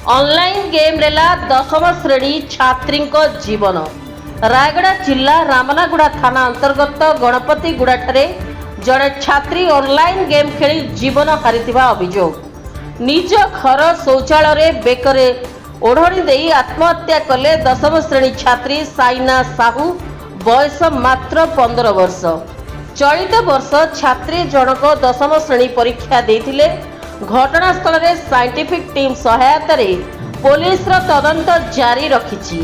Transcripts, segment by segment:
Online game रेला 10व श्रेणी छात्री जीवन। रायगड़ा जिला रामनागुड़ा थाना अंतर्गत गणपतिगुड़ा ठारे जड़े छात्री ऑनलाइन गेम खेली जीवन हारिथिबा अभियोग। निज घर शौचालय बेकरे ओढ़णी देई आत्महत्या कले 10व श्रेणी छात्री साइना साहू, बयस मात्र 15 वर्ष। चलित वर्ष छात्री जनक 10व श्रेणी परीक्षा देथिले। घटनास्थल में साइंटिफिक टीम सहायता पुलिस तदंत जारी रखी।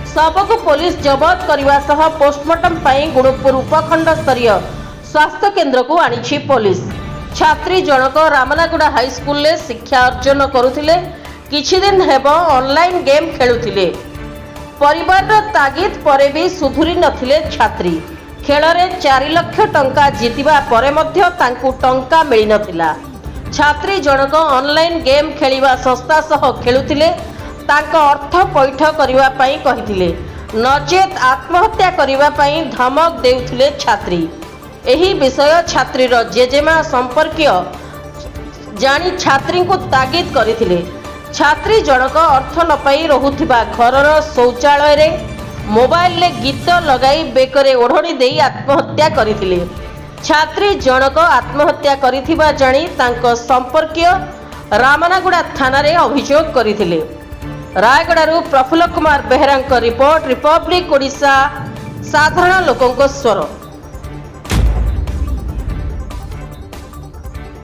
शव को पुलिस जबत करने सह पोस्टमार्टम गुणुपुर उपखंड स्तरीय स्वास्थ्य केन्द्र को आनी पुलिस। छात्री जनक रामनागुड़ा हाईस्कूल में शिक्षा अर्जन करुथिले। किछि दिन हेब ऑनलाइन गेम खेलुथिले। परिवार तागिद परे भी सुधुरी नथिले छात्री। खेल में 4 लाख टंका जीतिबा परे मध्य तांकु टंका मिली नथिला। छात्री जनक ऑनलाइन गेम खेलिबा संस्था सह खेलुथिले। तांका अर्थ पैठ करिवा पई कहिथिले, नचेत आत्महत्या करिवा पई धमक देउथिले छात्री। एही विषय छात्रीर जेजेमा संपर्कीय जानी छात्री को तागिद करिथिले। छात्री जनक अर्थ न पाई रहुथिबा घरर शौचालय रे मोबाइल ले गीत लगाई बेकरे ओढ़णी देई आत्महत्या करिथिले। छात्री जनक आत्महत्या करिथिबा जानी तांको संपर्कीय रामनागुड़ा थाना रे अभियोग करिथिले। रायगड़ारू प्रफुल्ल कुमार बेहरा रिपोर्ट, रिपब्लिक ओडिशा, साधारण लोकंको स्वर।